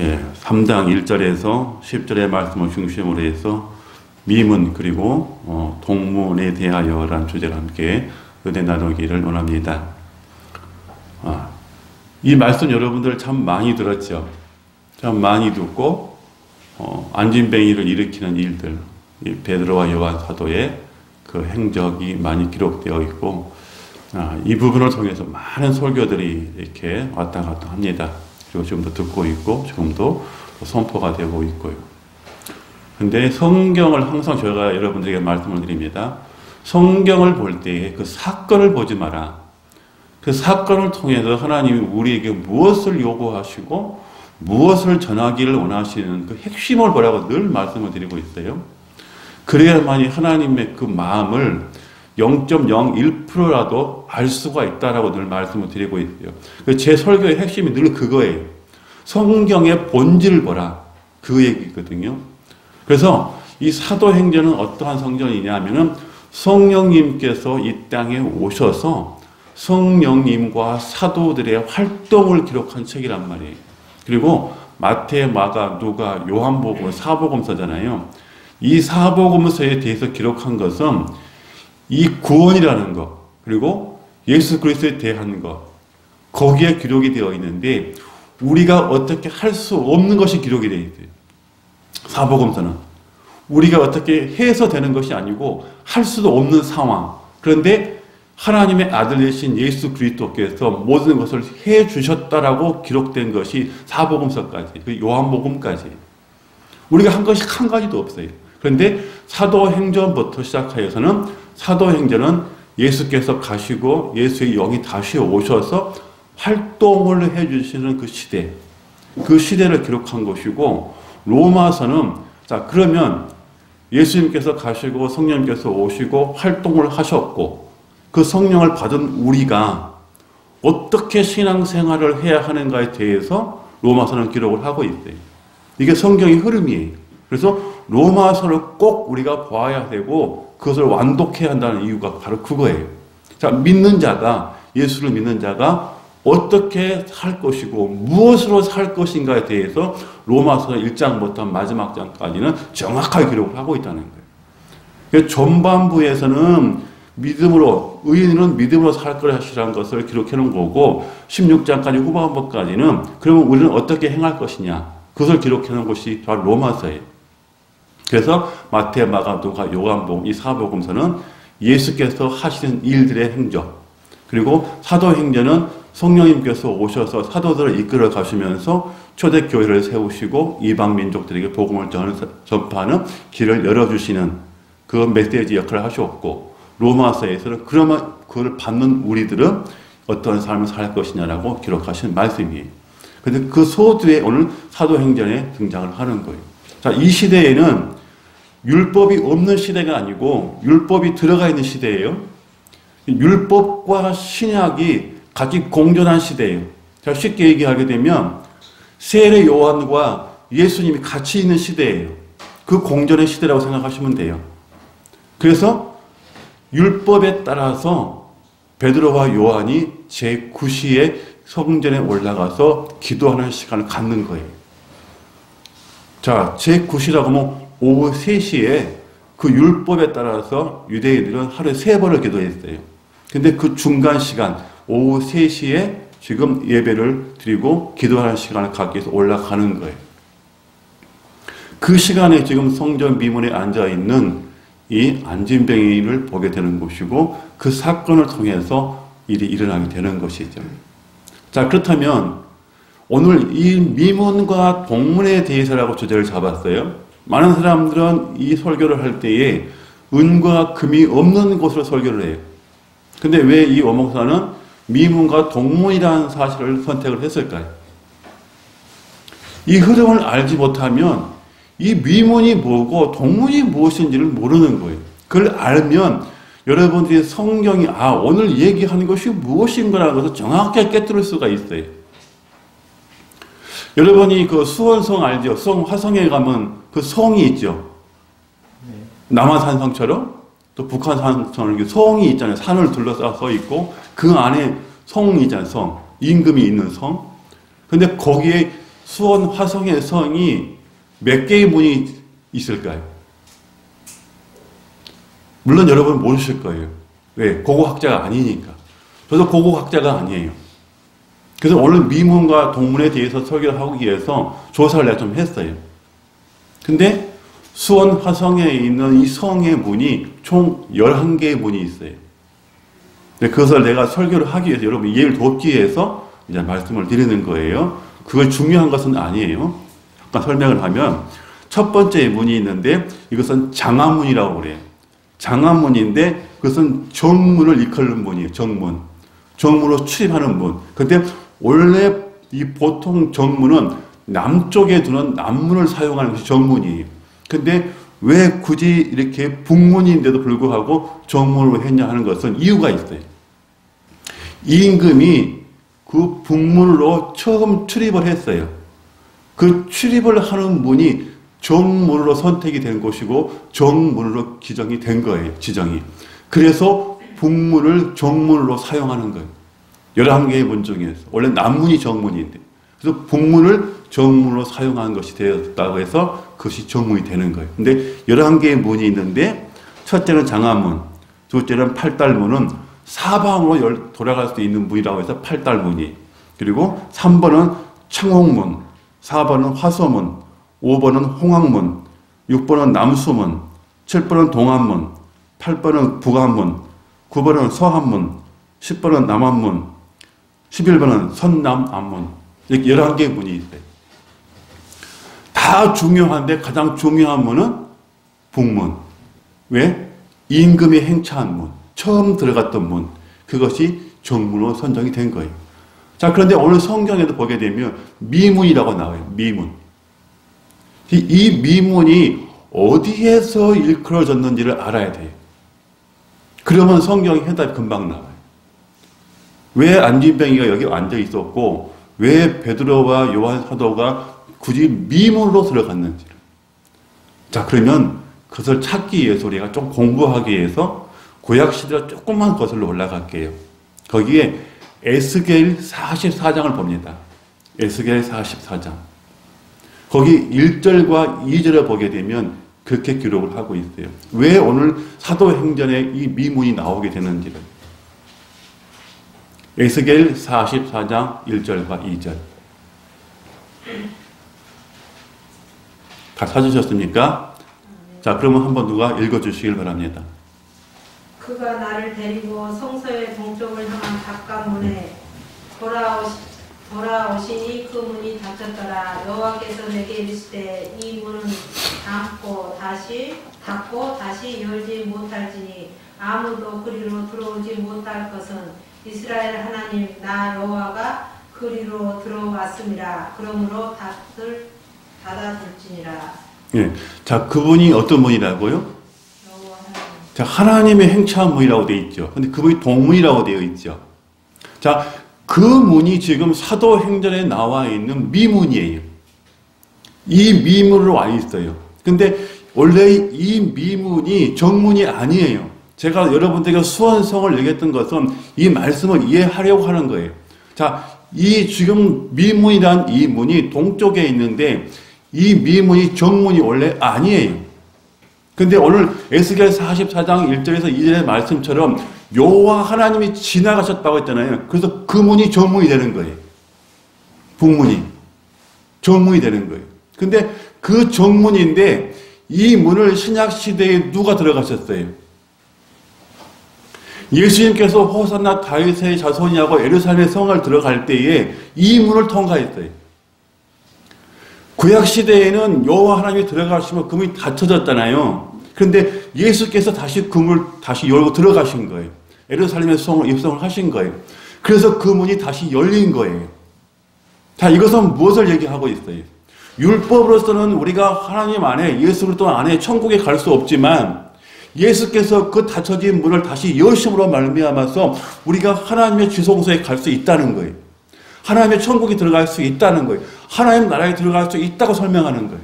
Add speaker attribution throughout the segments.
Speaker 1: 3장 1절에서 10절의 말씀을 중심으로 해서 미문 그리고 동문에 대하여라는 주제와 함께 은혜 나누기를 원합니다. 이 말씀 여러분들 참 많이 들었죠. 참 많이 듣고 안진뱅이를 일으키는 일들, 이 베드로와 요한 사도의 그 행적이 많이 기록되어 있고 이 부분을 통해서 많은 설교들이 이렇게 왔다 갔다 합니다. 그리고 지금도 듣고 있고 지금도 선포가 되고 있고요. 근데 성경을 항상 제가 여러분들에게 말씀을 드립니다. 성경을 볼 때 그 사건을 보지 마라. 그 사건을 통해서 하나님이 우리에게 무엇을 요구하시고 무엇을 전하기를 원하시는 그 핵심을 보라고 늘 말씀을 드리고 있어요. 그래야만이 하나님의 그 마음을 0.01%라도 알 수가 있다라고 늘 말씀을 드리고 있어요. 제 설교의 핵심이 늘 그거예요. 성경의 본질을 보라. 그 얘기거든요. 그래서 이 사도행전은 어떠한 성전이냐 하면은 성령님께서 이 땅에 오셔서 성령님과 사도들의 활동을 기록한 책이란 말이에요. 그리고 마태, 마가, 누가, 요한복음, 사복음서잖아요. 이 사복음서에 대해서 기록한 것은 이 구원이라는 것, 그리고 예수 그리스도에 대한 것, 거기에 기록이 되어 있는데 우리가 어떻게 할 수 없는 것이 기록이 되어 있어요. 사복음서는 우리가 어떻게 해서 되는 것이 아니고 할 수도 없는 상황. 그런데 하나님의 아들 되신 예수 그리스도께서 모든 것을 해 주셨다라고 기록된 것이 사복음서까지, 그 요한복음까지. 우리가 한 것이 한 가지도 없어요. 그런데 사도행전부터 시작하여서는 사도행전은 예수께서 가시고 예수의 영이 다시 오셔서 활동을 해주시는 그 시대, 그 시대를 기록한 것이고, 로마서는 자 그러면 예수님께서 가시고 성령님께서 오시고 활동을 하셨고 그 성령을 받은 우리가 어떻게 신앙생활을 해야 하는가에 대해서 로마서는 기록을 하고 있어요. 이게 성경의 흐름이에요. 그래서 로마서를 꼭 우리가 봐야 되고 그것을 완독해야 한다는 이유가 바로 그거예요. 자, 믿는 자가, 예수를 믿는 자가 어떻게 살 것이고 무엇으로 살 것인가에 대해서 로마서 1장부터 마지막 장까지는 정확하게 기록을 하고 있다는 거예요. 전반부에서는 믿음으로, 의인은 믿음으로 살 것이라는 것을 기록해 놓은 거고 16장까지 후반부까지는 그러면 우리는 어떻게 행할 것이냐 그것을 기록해 놓은 것이 바로 로마서예요. 그래서 마태, 마가, 누가, 요한복음 이 사복음서는 예수께서 하시는 일들의 행적, 그리고 사도행전은 성령님께서 오셔서 사도들을 이끌어 가시면서 초대교회를 세우시고 이방 민족들에게 복음을 전파하는 길을 열어주시는 그 메시지 역할을 하셨고, 로마서에서는 그러면 그걸 받는 우리들은 어떤 삶을 살 것이냐라고 기록하신 말씀이에요. 그런데 그 소두에 오늘 사도행전에 등장을 하는 거예요. 자, 이 시대에는 율법이 없는 시대가 아니고 율법이 들어가 있는 시대예요. 율법과 신약이 같이 공존한 시대예요. 자, 쉽게 얘기하게 되면 세례 요한과 예수님이 같이 있는 시대예요. 그 공존의 시대라고 생각하시면 돼요. 그래서 율법에 따라서 베드로와 요한이 제9시에 성전에 올라가서 기도하는 시간을 갖는 거예요. 자, 제9시라고 하면 오후 3시에 그 율법에 따라서 유대인들은 하루에 3번을 기도했어요. 근데 그 중간 시간 오후 3시에 지금 예배를 드리고 기도하는 시간을 갖기 위해서 올라가는 거예요. 그 시간에 지금 성전 미문에 앉아있는 이 안진뱅이를 보게 되는 것이고 그 사건을 통해서 일이 일어나게 되는 것이죠. 자, 그렇다면 오늘 이 미문과 동문에 대해서라고 주제를 잡았어요. 많은 사람들은 이 설교를 할 때에 은과 금이 없는 곳으로 설교를 해요. 근데 왜 이 원목사는 미문과 동문이라는 사실을 선택을 했을까요? 이 흐름을 알지 못하면 이 미문이 뭐고 동문이 무엇인지를 모르는 거예요. 그걸 알면 여러분들이 성경이 오늘 얘기하는 것이 무엇인가라는 것을 정확하게 깨뜨릴 수가 있어요. 여러분이 그 수원성 알죠? 화성에 가면 그 성이 있죠. 남한산성처럼 또 북한산성처럼 성이 있잖아요. 산을 둘러싸서 있고 그 안에 성이 있잖아요. 성. 임금이 있는 성. 근데 거기에 수원 화성의 성이 몇 개의 문이 있을까요? 물론 여러분 모르실 거예요. 왜? 고고학자가 아니니까. 저도 고고학자가 아니에요. 그래서 오늘 미문과 동문에 대해서 설교를 하기 위해서 조사를 내가 좀 했어요. 근데 수원 화성에 있는 이 성의 문이 총 11개의 문이 있어요. 그것을 내가 설교를 하기 위해서 여러분 이해를 돕기 위해서 이제 말씀을 드리는 거예요. 그걸 중요한 것은 아니에요. 잠깐 설명을 하면 첫 번째 문이 있는데 이것은 장화문이라고 그래요. 장화문인데 그것은 정문을 이끄는 문이에요. 정문. 정문으로 출입하는 문. 근데 원래 이 보통 정문은 남쪽에 두는 남문을 사용하는 것이 정문이에요. 근데 왜 굳이 이렇게 북문인데도 불구하고 정문으로 했냐 하는 것은 이유가 있어요. 임금이 그 북문으로 처음 출입을 했어요. 그 출입을 하는 문이 정문으로 선택이 된 곳이고 정문으로 지정이 된 거예요. 지정이. 그래서 북문을 정문으로 사용하는 거예요. 11개의 문 중에서. 원래 남문이 정문인데. 그래서 북문을 정문으로 사용하는 것이 되었다고 해서 그것이 정문이 되는 거예요. 근데 11개의 문이 있는데 첫째는 장화문, 둘째는 팔달문은 사방으로 돌아갈 수 있는 문이라고 해서 팔달문이. 그리고 3번은 창옥문, 4번은 화서문, 5번은 홍학문, 6번은 남수문, 7번은 동안문, 8번은 북안문, 9번은 서안문, 10번은 남안문, 11번은 선남안문. 이렇게 11개의 문이 있어요. 다 중요한데 가장 중요한 문은 북문. 왜? 임금이 행차한 문. 처음 들어갔던 문. 그것이 정문으로 선정이 된 거예요. 자, 그런데 오늘 성경에도 보게 되면 미문이라고 나와요. 미문. 이 미문이 어디에서 일컬어졌는지를 알아야 돼요. 그러면 성경의 해답이 금방 나와요. 왜 안진뱅이가 여기 앉아 있었고 왜 베드로와 요한 사도가 굳이 미문으로 들어갔는지를. 자, 그러면 그것을 찾기 위해서 우리가 좀 공부하기 위해서 구약시대로 조금만 거슬러 올라갈게요. 거기에 에스겔 44장을 봅니다. 에스겔 44장. 거기 1절과 2절을 보게 되면 그렇게 기록을 하고 있어요. 왜 오늘 사도행전에 이 미문이 나오게 되는지를. 에스겔 44장 1절과 2절. 다 찾으셨습니까? 자, 그러면 한번 누가 읽어주시길 바랍니다.
Speaker 2: 그가 나를 데리고 성소의 동쪽을 향한 바깥문에 돌아오시니 그 문이 닫혔더라. 여호와께서 내게 이르시되 이 문은 닫고 다시 열지 못할지니 아무도 그리로 들어오지 못할 것은 이스라엘 하나님 나 여호와가 그리로 들어왔음이라. 그러므로 닫아둘지니라.
Speaker 1: 예. 자, 그분이 어떤 분이라고요? 자, 하나님의 행차한 문이라고 되어 있죠. 근데 그분이 동문이라고 되어 있죠. 자, 그 문이 지금 사도행전에 나와 있는 미문이에요. 이 미문으로 와 있어요. 근데 원래 이 미문이 정문이 아니에요. 제가 여러분들에게 수원성을 얘기했던 것은 이 말씀을 이해하려고 하는 거예요. 자, 이 지금 미문이란 이 문이 동쪽에 있는데 이 미문이 정문이 원래 아니에요. 근데 오늘 에스겔 44장 1절에서 2절의 말씀처럼 여호와 하나님이 지나가셨다고 했잖아요. 그래서 그 문이 정문이 되는 거예요. 북문이. 정문이 되는 거예요. 근데 그 정문인데 이 문을 신약시대에 누가 들어가셨어요? 예수님께서 호산나 다윗의 자손이라고 예루살렘의 성을 들어갈 때에 이 문을 통과했어요. 구약시대에는 여호와 하나님이 들어가시면 그 문이 닫혀졌잖아요. 그런데 예수께서 다시 그 문을 다시 열고 들어가신 거예요. 예루살렘의 성을 입성을 하신 거예요. 그래서 그 문이 다시 열린 거예요. 자, 이것은 무엇을 얘기하고 있어요? 율법으로서는 우리가 하나님 안에, 예수 그리스도 안에 천국에 갈 수 없지만 예수께서 그 닫혀진 문을 다시 여심으로 말미암아서 우리가 하나님의 지성소에 갈 수 있다는 거예요. 하나님의 천국에 들어갈 수 있다는 거예요. 하나님 나라에 들어갈 수 있다고 설명하는 거예요.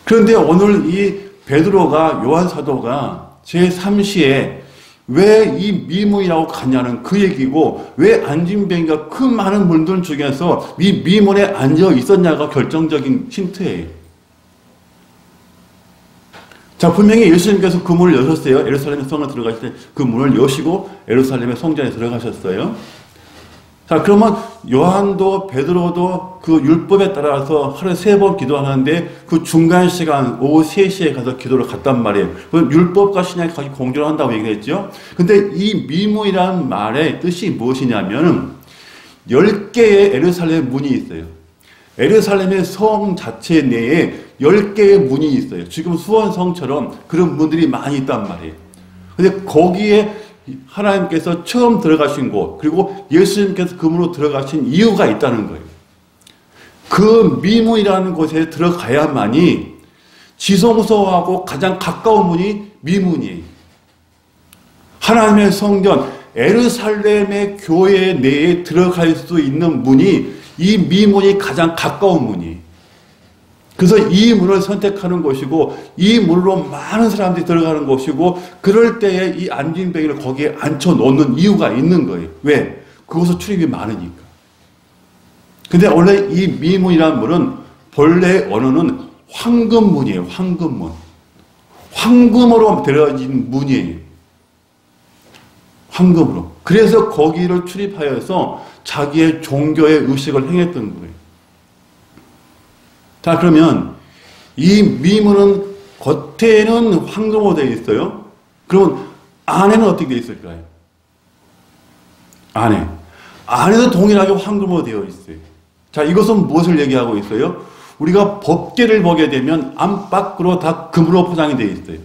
Speaker 1: 그런데 오늘 이 베드로가 요한 사도가 제3시에 왜 이 미문이라고 갔냐는 그 얘기고, 왜 안진뱅이가 그 많은 분들 중에서 이 미문에 앉아 있었냐가 결정적인 힌트예요. 자, 분명히 예수님께서 그 문을 여셨어요. 예루살렘 성에 들어가실 때 그 문을 여시고 예루살렘의 성전에 들어가셨어요. 자, 그러면 요한도 베드로도 그 율법에 따라서 하루에 3번 기도하는데 그 중간 시간 오후 3시에 가서 기도를 갔단 말이에요. 그럼 율법과 신약이 같이 공존을 한다고 얘기했죠. 근데 이 미문이라는 말의 뜻이 무엇이냐면 10개의 예루살렘 문이 있어요. 예루살렘의 성 자체 내에 10개의 문이 있어요. 지금 수원성처럼 그런 문들이 많이 있단 말이에요. 근데 거기에 하나님께서 처음 들어가신 곳, 그리고 예수님께서 그 문으로 들어가신 이유가 있다는 거예요. 그 미문이라는 곳에 들어가야만이 지성소하고 가장 가까운 문이 미문이에요. 하나님의 성전, 예루살렘의 교회 내에 들어갈 수 있는 문이 이 미문이 가장 가까운 문이에요. 그래서 이 문을 선택하는 것이고 이 문으로 많은 사람들이 들어가는 것이고 그럴 때에 이 안진뱅이를 거기에 앉혀놓는 이유가 있는 거예요. 왜? 그곳은 출입이 많으니까. 근데 원래 이 미문이라는 문은 본래 언어는 황금문이에요. 황금문. 황금으로 되어진 문이에요. 황금으로. 그래서 거기를 출입하여서 자기의 종교의 의식을 행했던 거예요. 자, 그러면 이 미문은 겉에는 황금으로 되어 있어요. 그러면 안에는 어떻게 되어 있을까요? 안에도 동일하게 황금으로 되어 있어요. 자, 이것은 무엇을 얘기하고 있어요? 우리가 법궤를 보게 되면 안팎으로 다 금으로 포장이 되어 있어요.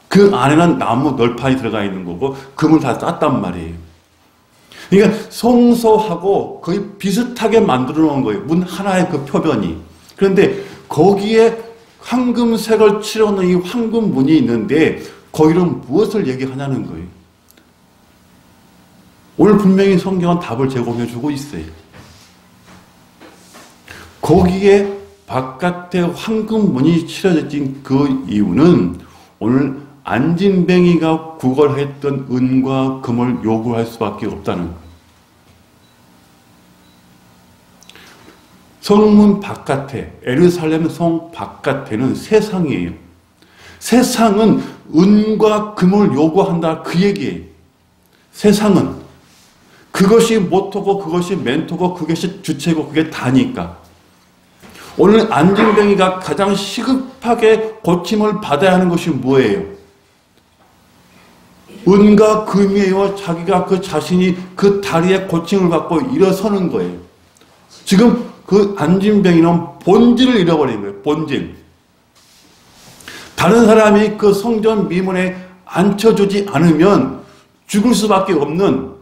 Speaker 1: 그 안에는 나무 널판이 들어가 있는 거고 금을 다 쌌단 말이에요. 그러니까 성소하고 거의 비슷하게 만들어 놓은 거예요. 문 하나의 그 표변이. 그런데 거기에 황금색을 칠해놓은 이 황금문이 있는데 거기는 무엇을 얘기하냐는 거예요. 오늘 분명히 성경은 답을 제공해주고 있어요. 거기에 바깥에 황금문이 칠해진 그 이유는 오늘 안진뱅이가 구걸했던 은과 금을 요구할 수밖에 없다는 거예요. 성문 바깥에, 예루살렘 성 바깥에는 세상이에요. 세상은 은과 금을 요구한다 그 얘기예요. 세상은 그것이 모토고 그것이 멘토고 그것이 주체고 그게 다니까. 오늘 안진뱅이가 가장 시급하게 고침을 받아야 하는 것이 뭐예요? 은과 금이에요. 자기가 그 자신이 그 다리에 고침을 받고 일어서는 거예요. 지금 그 안진뱅이는 본질을 잃어버린 거예요. 본질. 다른 사람이 그 성전 미문에 앉혀주지 않으면 죽을 수밖에 없는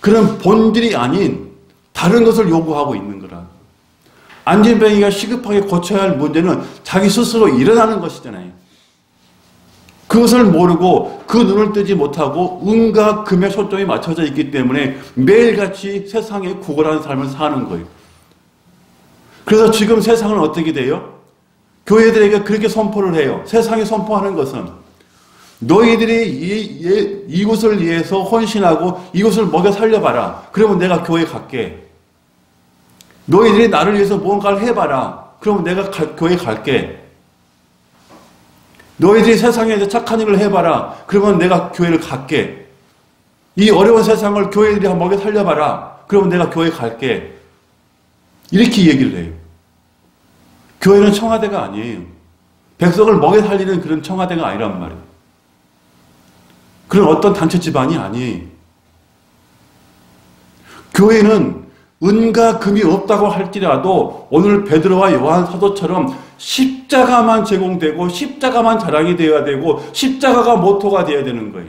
Speaker 1: 그런 본질이 아닌 다른 것을 요구하고 있는 거라. 안진뱅이가 시급하게 고쳐야 할 문제는 자기 스스로 일어나는 것이잖아요. 그것을 모르고 그 눈을 뜨지 못하고 은과 금의 초점이 맞춰져 있기 때문에 매일같이 세상에 구걸하는 삶을 사는 거예요. 그래서 지금 세상은 어떻게 돼요? 교회들에게 그렇게 선포를 해요. 세상에 선포하는 것은 너희들이 이곳을 위해서 헌신하고 이곳을 먹여 살려봐라. 그러면 내가 교회 갈게. 너희들이 나를 위해서 뭔가를 해봐라. 그러면 내가 교회 갈게. 너희들이 세상에서 착한 일을 해봐라. 그러면 내가 교회를 갈게. 이 어려운 세상을 교회들이 먹여 살려봐라. 그러면 내가 교회 갈게. 이렇게 얘기를 해요. 교회는 청와대가 아니에요. 백성을 먹여 살리는 그런 청와대가 아니란 말이에요. 그런 어떤 단체 집안이 아니에요. 교회는 은과 금이 없다고 할지라도 오늘 베드로와 요한 사도처럼 십자가만 제공되고 십자가만 자랑이 되어야 되고 십자가가 모토가 되어야 되는 거예요.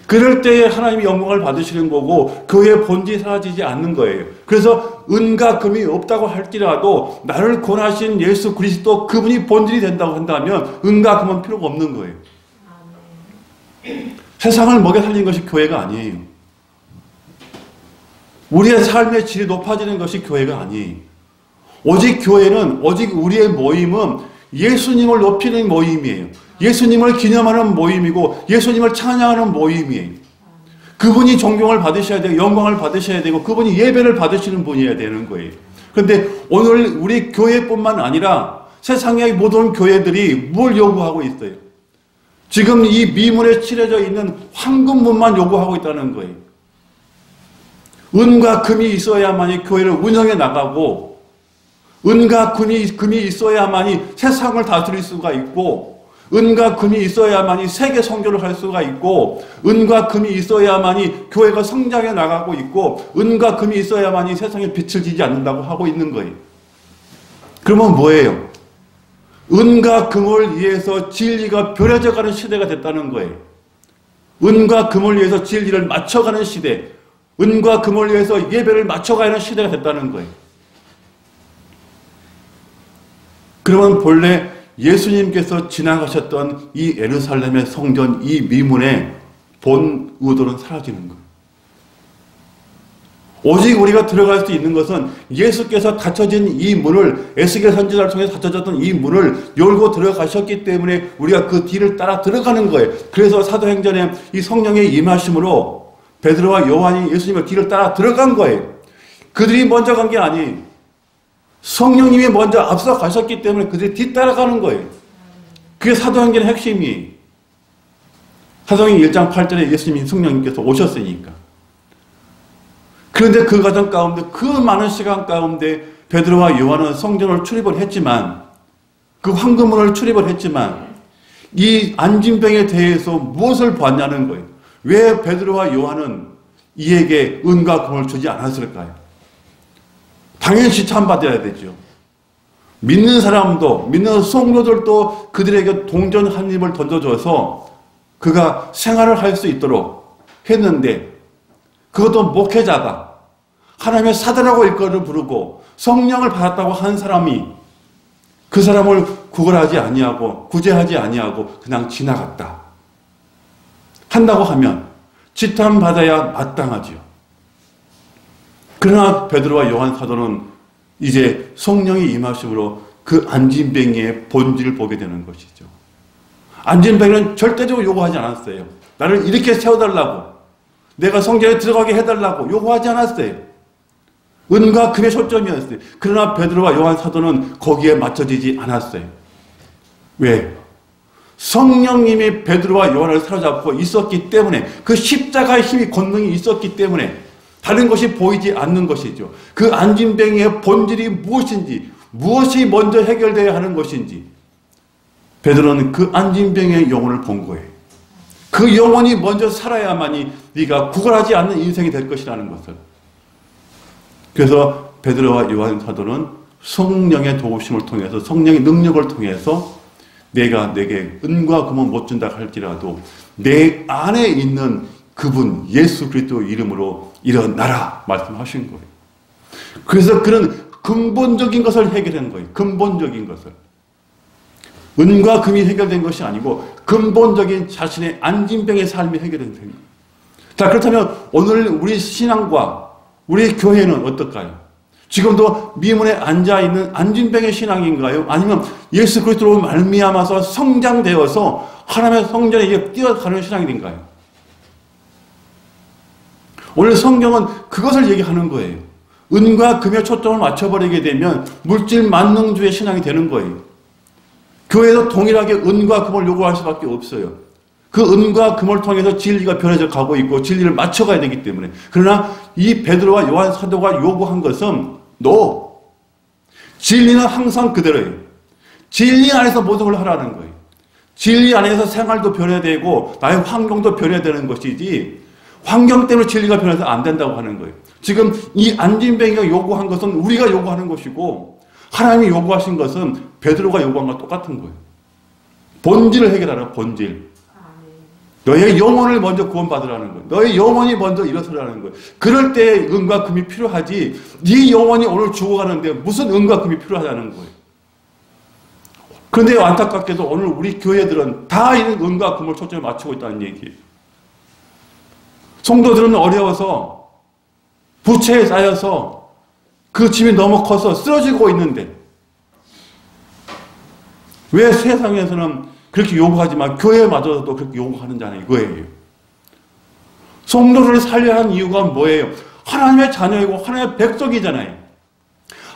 Speaker 1: 그럴 때에 하나님이 영광을 받으시는 거고 교회의 본질이 사라지지 않는 거예요. 그래서 은과 금이 없다고 할지라도 나를 구원하신 예수 그리스도 그분이 본질이 된다고 한다면 은과 금은 필요가 없는 거예요. 세상을 먹여 살리는 것이 교회가 아니에요. 우리의 삶의 질이 높아지는 것이 교회가 아니에요. 오직 교회는, 오직 우리의 모임은 예수님을 높이는 모임이에요. 예수님을 기념하는 모임이고 예수님을 찬양하는 모임이에요. 그분이 존경을 받으셔야 되고 영광을 받으셔야 되고 그분이 예배를 받으시는 분이어야 되는 거예요. 그런데 오늘 우리 교회뿐만 아니라 세상의 모든 교회들이 뭘 요구하고 있어요? 지금 이 미문에 칠해져 있는 황금문만 요구하고 있다는 거예요. 은과 금이 있어야만이 교회를 운영해 나가고 은과 금이 있어야만이 세상을 다스릴 수가 있고 은과 금이 있어야만이 세계 선교를 할 수가 있고 은과 금이 있어야만이 교회가 성장해 나가고 있고 은과 금이 있어야만이 세상에 빛을 지지 않는다고 하고 있는 거예요. 그러면 뭐예요? 은과 금을 위해서 진리가 변해져 가는 시대가 됐다는 거예요. 은과 금을 위해서 진리를 맞춰가는 시대, 은과 금을 위해서 예배를 맞춰가는 시대가 됐다는 거예요. 그러면 본래 예수님께서 지나가셨던 이 예루살렘의 성전, 이 미문의 본 의도는 사라지는 거예요. 오직 우리가 들어갈 수 있는 것은 예수께서 닫혀진 이 문을, 에스겔 선지자를 통해 닫혀졌던 이 문을 열고 들어가셨기 때문에 우리가 그 뒤를 따라 들어가는 거예요. 그래서 사도행전에 이 성령의 임하심으로 베드로와 요한이 예수님의 뒤를 따라 들어간 거예요. 그들이 먼저 간 게 아니에요. 성령님이 먼저 앞서 가셨기 때문에 그들이 뒤따라가는 거예요. 그게 사도행전의 핵심이에요. 사도행전 1장 8절에 예수님이 성령님께서 오셨으니까. 그런데 그 과정 가운데 그 많은 시간 가운데 베드로와 요한은 성전을 출입을 했지만 그 황금문을 출입을 했지만 이 안진병에 대해서 무엇을 봤냐는 거예요. 왜 베드로와 요한은 이에게 은과 금을 주지 않았을까요? 당연히 칭찬받아야 되죠. 믿는 사람도 믿는 성도들도 그들에게 동전 한 입을 던져줘서 그가 생활을 할 수 있도록 했는데 그것도 목회자가 하나님의 사도라고 일컬을 부르고 성령을 받았다고 한 사람이 그 사람을 구걸하지 아니하고 구제하지 아니하고 그냥 지나갔다 한다고 하면 지탄받아야 마땅하지요. 그러나 베드로와 요한 사도는 이제 성령이 임하심으로 그 안진뱅이의 본질을 보게 되는 것이죠. 안진뱅이는 절대적으로 요구하지 않았어요. 나를 이렇게 세워달라고, 내가 성전에 들어가게 해달라고 요구하지 않았어요. 은과 금의 초점이었어요. 그러나 베드로와 요한 사도는 거기에 맞춰지지 않았어요. 왜? 성령님이 베드로와 요한을 사로잡고 있었기 때문에, 그 십자가의 힘이 권능이 있었기 때문에 다른 것이 보이지 않는 것이죠. 그 안진뱅이의 본질이 무엇인지, 무엇이 먼저 해결되어야 하는 것인지 베드로는 그 안진뱅이의 영혼을 본 거예요. 그 영혼이 먼저 살아야만이 네가 구걸하지 않는 인생이 될 것이라는 것을. 그래서 베드로와 요한 사도는 성령의 도우심을 통해서, 성령의 능력을 통해서 내가 내게 은과 금은 못 준다 할지라도 내 안에 있는 그분 예수 그리스도 이름으로 일어나라 말씀하신 거예요. 그래서 그런 근본적인 것을 해결한 거예요. 근본적인 것을. 은과 금이 해결된 것이 아니고 근본적인 자신의 안진병의 삶이 해결된 거예요. 자, 그렇다면 오늘 우리 신앙과 우리 교회는 어떨까요? 지금도 미문에 앉아있는 안진병의 신앙인가요? 아니면 예수 그리스도로 말미암아서 성장되어서 하나님의 성전에 뛰어가는 신앙인가요? 오늘 성경은 그것을 얘기하는 거예요. 은과 금의 초점을 맞춰버리게 되면 물질 만능주의 신앙이 되는 거예요. 교회에서 동일하게 은과 금을 요구할 수밖에 없어요. 그 은과 금을 통해서 진리가 변해져 가고 있고 진리를 맞춰가야 되기 때문에. 그러나 이 베드로와 요한 사도가 요구한 것은 진리는 항상 그대로예요. 진리 안에서 모든 걸 하라는 거예요. 진리 안에서 생활도 변해야 되고 나의 환경도 변해야 되는 것이지 환경 때문에 진리가 변해서 안 된다고 하는 거예요. 지금 이 안진뱅이가 요구한 것은 우리가 요구하는 것이고 하나님이 요구하신 것은 베드로가 요구한 것과 똑같은 거예요. 본질을 해결하라. 본질. 너의 영혼을 먼저 구원받으라는 거예요. 너의 영혼이 먼저 일어서라는 거예요. 그럴 때 은과 금이 필요하지 네 영혼이 오늘 죽어가는데 무슨 은과 금이 필요하다는 거예요. 그런데 안타깝게도 오늘 우리 교회들은 다 이런 은과 금을 초점에 맞추고 있다는 얘기예요. 성도들은 어려워서 부채에 쌓여서 그 짐이 너무 커서 쓰러지고 있는데 왜 세상에서는 그렇게 요구하지만 교회마저도 그렇게 요구하는 자는 이거예요. 성도를 살려야 하는 이유가 뭐예요? 하나님의 자녀이고 하나님의 백성이잖아요.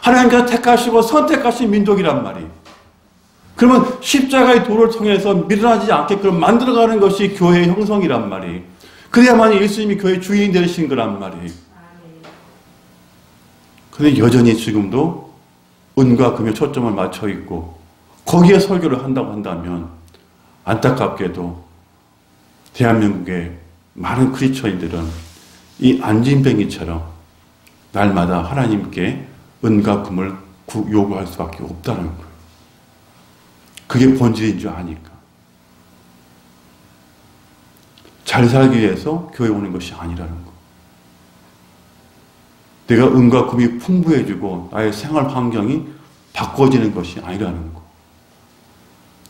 Speaker 1: 하나님께서 택하시고 선택하신 민족이란 말이에요. 그러면 십자가의 도를 통해서 밀어나지 않게끔 만들어가는 것이 교회의 형성이란 말이에요. 그래야만 예수님이 교회의 주인이 되신 거란 말이에요. 그런데 여전히 지금도 은과 금에 초점을 맞춰 있고 거기에 설교를 한다고 한다면 안타깝게도 대한민국의 많은 크리스천인들은 이 안진뱅이처럼 날마다 하나님께 은과 금을 요구할 수밖에 없다는 거예요. 그게 본질인 줄 아니까. 잘 살기 위해서 교회 오는 것이 아니라는 거. 내가 은과 금이 풍부해지고 나의 생활 환경이 바꿔지는 것이 아니라는 거.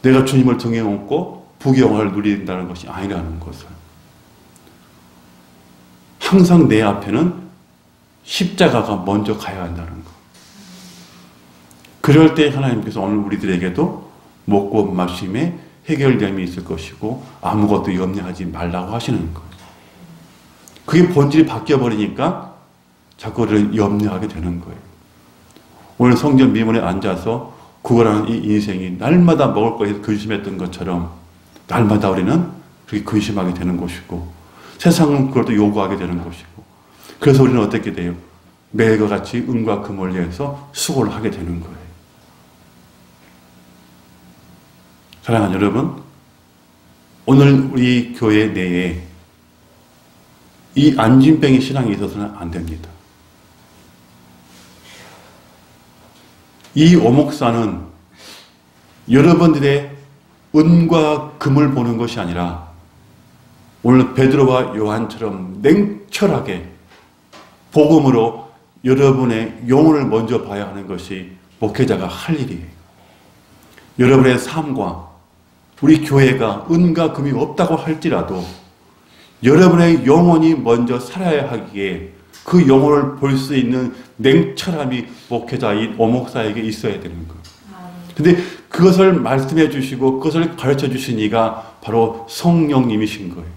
Speaker 1: 내가 주님을 등에 업고 부귀영화를 누린다는 것이 아니라는 것을. 항상 내 앞에는 십자가가 먼저 가야 한다는 거. 그럴 때 하나님께서 오늘 우리들에게도 먹고 마심에 해결됨이 있을 것이고 아무것도 염려하지 말라고 하시는 거예요. 그게 본질이 바뀌어버리니까 자꾸를 염려하게 되는 거예요. 오늘 성전 미문에 앉아서 구걸하는 이 인생이 날마다 먹을 것에 근심했던 것처럼 날마다 우리는 그렇게 근심하게 되는 것이고 세상은 그걸 또 요구하게 되는 것이고 그래서 우리는 어떻게 돼요? 매일과 같이 은과 금을 위해서 수고를 하게 되는 거예요. 사랑하는 여러분, 오늘 우리 교회 내에 이 안진뱅이 신앙이 있어서는 안 됩니다. 이 오목사는 여러분들의 은과 금을 보는 것이 아니라 오늘 베드로와 요한처럼 냉철하게 복음으로 여러분의 영혼을 먼저 봐야 하는 것이 목회자가 할 일이에요. 여러분의 삶과 우리 교회가 은과 금이 없다고 할지라도 여러분의 영혼이 먼저 살아야 하기에 그 영혼을 볼 수 있는 냉철함이 목회자인 오목사에게 있어야 되는 거예요. 근데 그것을 말씀해 주시고 그것을 가르쳐 주신 이가 바로 성령님이신 거예요.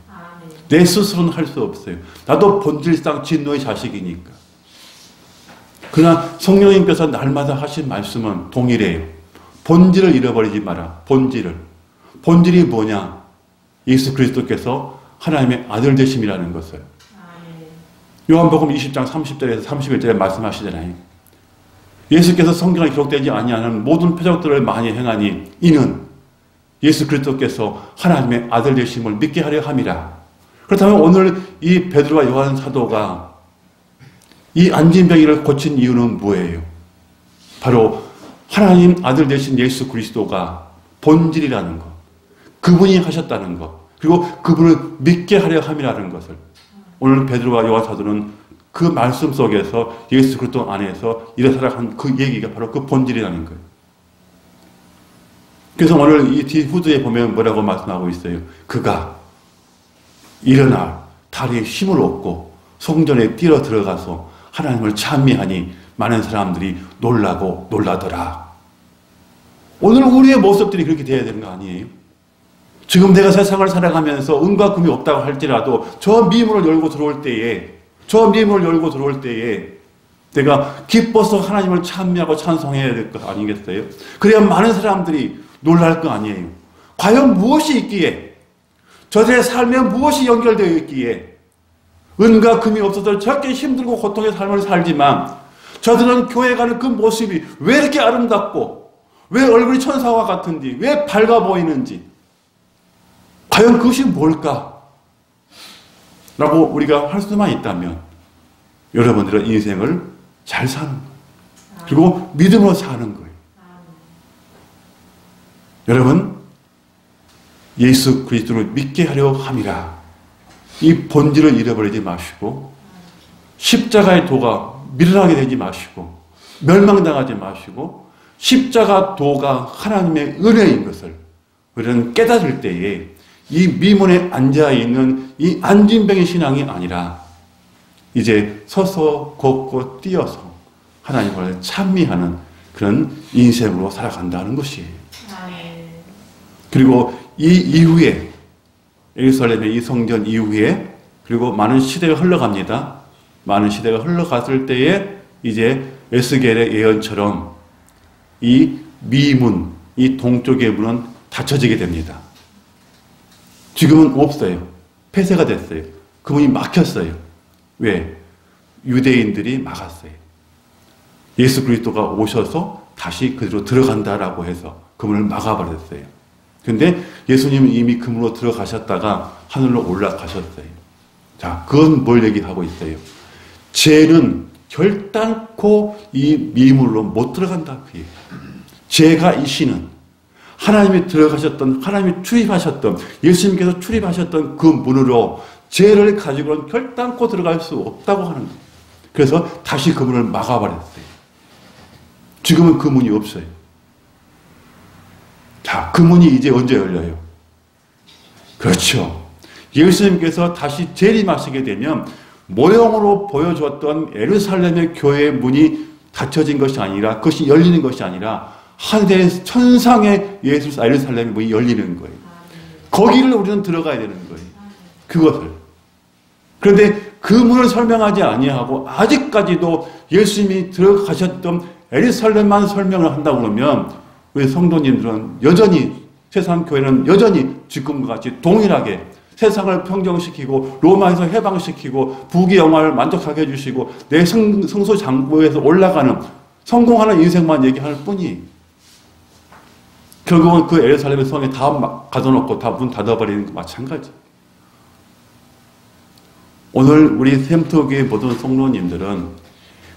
Speaker 1: 내 스스로는 할 수 없어요. 나도 본질상 진노의 자식이니까. 그러나 성령님께서 날마다 하신 말씀은 동일해요. 본질을 잃어버리지 마라. 본질이 뭐냐? 예수 그리스도께서 하나님의 아들 되심이라는 것을. 요한복음 20장 30절에서 31절에 말씀하시잖아요. 예수께서 성경에 기록되지 아니하는 모든 표적들을 많이 행하니 이는 예수 그리스도께서 하나님의 아들 되심을 믿게 하려 함이라. 그렇다면 오늘 이 베드로와 요한 사도가 이 안진뱅이를 고친 이유는 뭐예요? 바로 하나님 아들 되신 예수 그리스도가 본질이라는 것, 그분이 하셨다는 것, 그리고 그분을 믿게 하려 함이라는 것을 오늘 베드로와 요한 사도는 그 말씀 속에서 예수 그리스도 안에서 일어 살아간 그 얘기가 바로 그 본질이라는 거예요. 그래서 오늘 이 뒤 후드에 보면 뭐라고 말씀하고 있어요? 그가 일어나 다리에 힘을 얻고 성전에 뛰어 들어가서 하나님을 찬미하니 많은 사람들이 놀라고 놀라더라. 오늘 우리의 모습들이 그렇게 돼야 되는 거 아니에요? 지금 내가 세상을 살아가면서 은과 금이 없다고 할지라도 저 미문을 열고 들어올 때에 내가 기뻐서 하나님을 찬미하고 찬송해야 될 것 아니겠어요? 그래야 많은 사람들이 놀랄 거 아니에요. 과연 무엇이 있기에, 저들의 삶에 무엇이 연결되어 있기에 은과 금이 없어서 저렇게 힘들고 고통의 삶을 살지만 저들은 교회 가는 그 모습이 왜 이렇게 아름답고 왜 얼굴이 천사와 같은지 왜 밝아 보이는지 과연 그것이 뭘까? 라고 우리가 할 수만 있다면 여러분들은 인생을 잘 사는 거예요. 그리고 믿음으로 사는 거예요. 여러분, 예수 그리스도를 믿게 하려 함이라. 이 본질을 잃어버리지 마시고 십자가의 도가 밀어나게 되지 마시고 멸망당하지 마시고 십자가 도가 하나님의 은혜인 것을 우리는 깨달을 때에 이 미문에 앉아있는 이 안진뱅이 신앙이 아니라 이제 서서 걷고 뛰어서 하나님을 찬미하는 그런 인생으로 살아간다는 것이에요. 그리고 이 이후에 예루살렘의 이 성전 이후에 그리고 많은 시대가 흘러갑니다. 많은 시대가 흘러갔을 때에 이제 에스겔의 예언처럼 이 미문, 이 동쪽의 문은 닫혀지게 됩니다. 지금은 없어요. 폐쇄가 됐어요. 그 문이 막혔어요. 왜? 유대인들이 막았어요. 예수 그리스도가 오셔서 다시 그대로 들어간다라고 해서 그 문을 막아버렸어요. 근데 예수님은 이미 그 문으로 들어가셨다가 하늘로 올라가셨어요. 자, 그건 뭘 얘기하고 있어요? 죄는 결단코 이 미문으로 못 들어간다. 그 얘기예요. 죄가 이시는 하나님이 들어가셨던, 하나님이 출입하셨던, 예수님께서 출입하셨던 그 문으로 죄를 가지고는 결단코 들어갈 수 없다고 하는 거예요. 그래서 다시 그 문을 막아버렸어요. 지금은 그 문이 없어요. 자, 그 문이 이제 언제 열려요? 그렇죠. 예수님께서 다시 재림하시게 되면 모형으로 보여줬던 예루살렘의 교회의 문이 닫혀진 것이 아니라, 그것이 열리는 것이 아니라 하늘의 천상의 예루살렘의 문이 열리는 거예요. 거기를 우리는 들어가야 되는 거예요. 그것을. 그런데 그 문을 설명하지 아니하고 아직까지도 예수님이 들어가셨던 예루살렘만 설명을 한다고 그러면 우리 성도님들은 여전히, 세상 교회는 여전히 지금과 같이 동일하게 세상을 평정시키고 로마에서 해방시키고 부귀영화를 만족하게 해주시고 내 성소장부에서 올라가는 성공하는 인생만 얘기할 뿐이 결국은 그 예루살렘의 성에 다 가둬놓고 다 문 닫아버리는 거 마찬가지. 오늘 우리 샘터교회 모든 성도님들은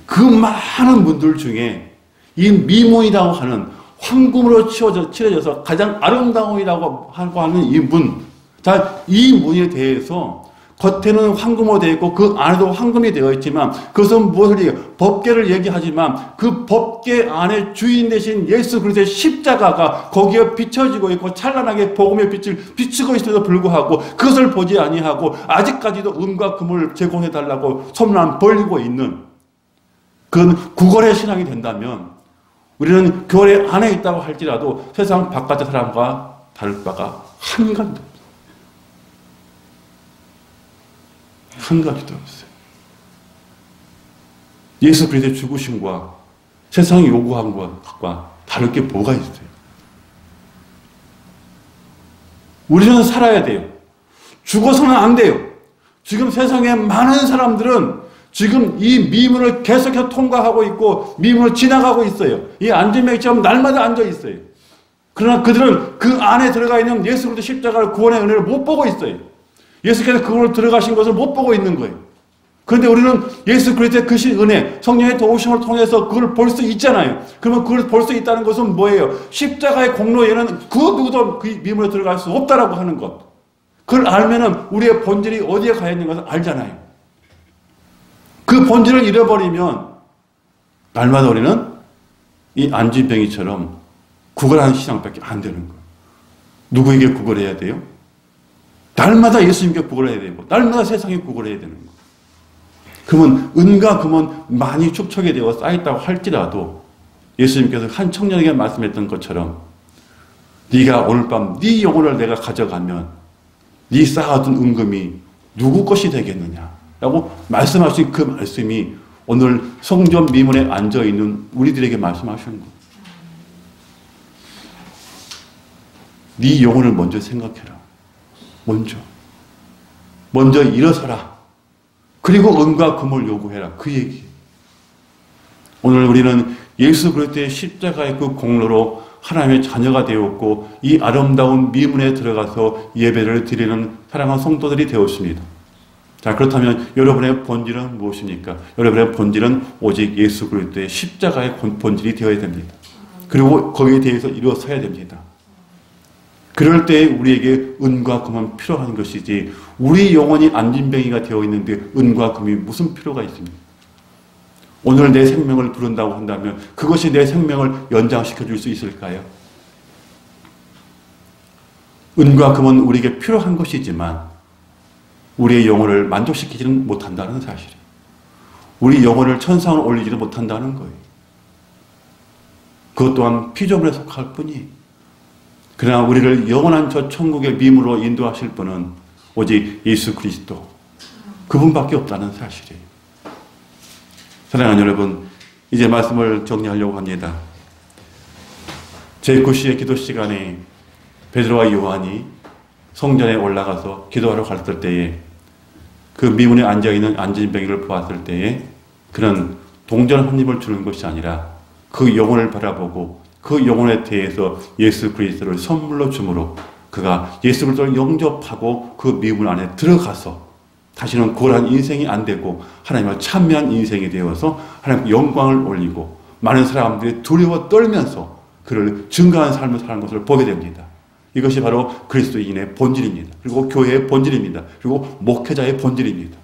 Speaker 1: 그 많은 문들 중에 이 미문이라고 하는 황금으로 칠해져서 가장 아름다움이라고 하는 이 문, 자, 이 문에 대해서 겉에는 황금으로 되어 있고 그 안에도 황금이 되어 있지만 그것은 무엇을 얘기해요? 법궤를 얘기하지만 그 법궤 안에 주인 되신 예수 그리스도의 십자가가 거기에 비춰지고 있고 찬란하게 복음의 빛을 비추고 있음에도 불구하고 그것을 보지 아니하고 아직까지도 은과 금을 제공해 달라고 소문을 벌리고 있는 그건 구걸의 신앙이 된다면 우리는 교회 안에 있다고 할지라도 세상 바깥의 사람과 다를 바가 한 가지도 없어요. 한 가지도 없어요. 예수 그리스도의 죽으심과 세상이 요구한 것과 다를 게 뭐가 있어요? 우리는 살아야 돼요. 죽어서는 안 돼요. 지금 세상에 많은 사람들은 지금 이 미문을 계속해서 통과하고 있고 미문을 지나가고 있어요. 이 안전벨트처럼 날마다 앉아 있어요. 그러나 그들은 그 안에 들어가 있는 예수 그리스도 십자가를 구원의 은혜를 못 보고 있어요. 예수께서 그걸 들어가신 것을 못 보고 있는 거예요. 그런데 우리는 예수 그리스도의 그 은혜, 성령의 도우심을 통해서 그걸 볼 수 있잖아요. 그러면 그걸 볼 수 있다는 것은 뭐예요? 십자가의 공로에는 그 누구도 그 미문에 들어갈 수 없다라고 하는 것. 그걸 알면은 우리의 본질이 어디에 가 있는 것을 알잖아요. 그 본질을 잃어버리면 날마다 우리는 이 안진뱅이처럼 구걸하는 신앙밖에 안 되는 거예요. 누구에게 구걸해야 돼요? 날마다 예수님께 구걸해야 되고 날마다 세상에 구걸해야 되는 거예요. 그러면 은과 금은 많이 축적이 되어 쌓였다고 할지라도 예수님께서 한 청년에게 말씀했던 것처럼 네가 오늘 밤 네 영혼을 내가 가져가면 네 쌓아둔 은금이 누구 것이 되겠느냐 라고 말씀하신 그 말씀이 오늘 성전 미문에 앉아있는 우리들에게 말씀하시는 거예요. 네 영혼을 먼저 생각해라. 먼저 일어서라. 그리고 은과 금을 요구해라. 그 얘기. 오늘 우리는 예수 그리스도의 십자가의 그 공로로 하나님의 자녀가 되었고 이 아름다운 미문에 들어가서 예배를 드리는 사랑하는 성도들이 되었습니다. 자, 그렇다면 여러분의 본질은 무엇입니까? 여러분의 본질은 오직 예수 그리스도의 십자가의 본질이 되어야 됩니다. 그리고 거기에 대해서 일어서야 됩니다. 그럴 때 우리에게 은과 금은 필요한 것이지 우리 영혼이 안진뱅이가 되어 있는데 은과 금이 무슨 필요가 있습니까? 오늘 내 생명을 부른다고 한다면 그것이 내 생명을 연장시켜 줄 수 있을까요? 은과 금은 우리에게 필요한 것이지만 우리의 영혼을 만족시키지는 못한다는 사실이에요. 우리 영혼을 천상으로 올리지도 못한다는 거예요. 그것 또한 피조물에 속할 뿐이 그러나 우리를 영원한 저 천국의 미문으로 인도하실 분은 오직 예수 그리스도 그분밖에 없다는 사실이에요. 사랑하는 여러분, 이제 말씀을 정리하려고 합니다. 제9시의 기도 시간에 베드로와 요한이 성전에 올라가서 기도하러 갔을 때에 그 미문에 앉아있는 안진뱅이를 보았을 때에 그는 동전 한 입을 주는 것이 아니라 그 영혼을 바라보고 그 영혼에 대해서 예수 그리스도를 선물로 주므로 그가 예수 그리스도를 영접하고 그 미문 안에 들어가서 다시는 고란 인생이 안 되고 하나님을 찬미한 인생이 되어서 하나님 영광을 올리고 많은 사람들이 두려워 떨면서 그를 증거한 삶을 사는 것을 보게 됩니다. 이것이 바로 그리스도인의 본질입니다. 그리고 교회의 본질입니다. 그리고 목회자의 본질입니다.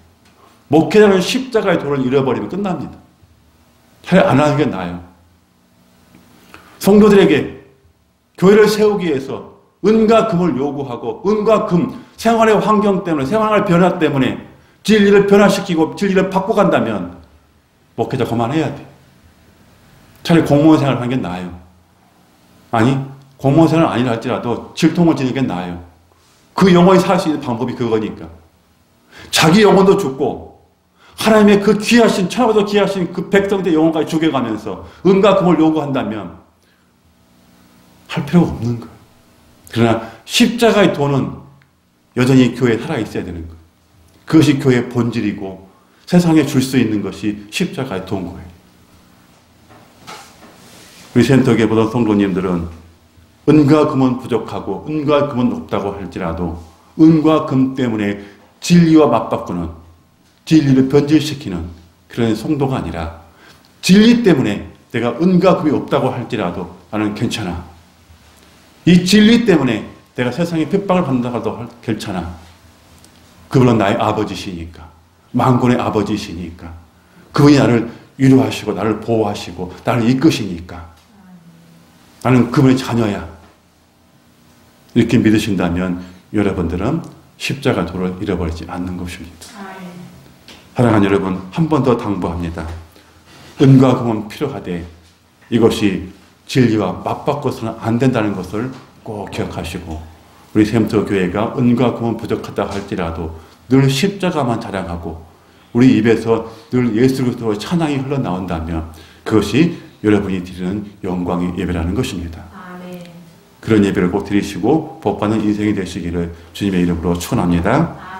Speaker 1: 목회자는 십자가의 도를 잃어버리면 끝납니다. 차라리 안 하는 게 나아요. 성도들에게 교회를 세우기 위해서 은과 금을 요구하고 은과 금, 생활의 환경 때문에 생활 변화 때문에 진리를 변화시키고 진리를 바꿔간다면 목회자 그만해야 돼. 차라리 공무원 생활을 하는 게 나아요. 아니 공무원 생활 아니라 할지라도 질통을 지는 게 나아요. 그 영혼이 살 수 있는 방법이 그거니까. 자기 영혼도 죽고 하나님의 그 귀하신 천하보다 귀하신 그 백성들의 영혼까지 죽여가면서 은과 금을 요구한다면 할 필요가 없는 거예요. 그러나 십자가의 도는 여전히 교회에 살아있어야 되는 거예요. 그것이 교회의 본질이고 세상에 줄 수 있는 것이 십자가의 도인 거예요. 우리 센터교회 보던 성도님들은 은과 금은 부족하고 은과 금은 없다고 할지라도 은과 금 때문에 진리와 맞바꾸는 진리를 변질시키는 그런 성도가 아니라 진리 때문에 내가 은과 금이 없다고 할지라도 나는 괜찮아. 이 진리 때문에 내가 세상에 핍박을 받는다고 괜찮아. 그분은 나의 아버지시니까. 만군의 아버지시니까. 그분이 나를 위로하시고 나를 보호하시고 나를 이끄시니까. 나는 그분의 자녀야. 이렇게 믿으신다면 여러분들은 십자가 도를 잃어버리지 않는 것입니다. 사랑하는 여러분, 한 번 더 당부합니다. 은과 금은 필요하되 이것이 진리와 맞바꿔서는 안 된다는 것을 꼭 기억하시고 우리 샘터 교회가 은과 금은 부족하다 할지라도 늘 십자가만 자랑하고 우리 입에서 늘 예수 그리스도의 찬양이 흘러나온다면 그것이 여러분이 드리는 영광의 예배라는 것입니다.
Speaker 2: 아멘.
Speaker 1: 그런 예배를 꼭 드리시고 복받는 인생이 되시기를 주님의 이름으로 축원합니다.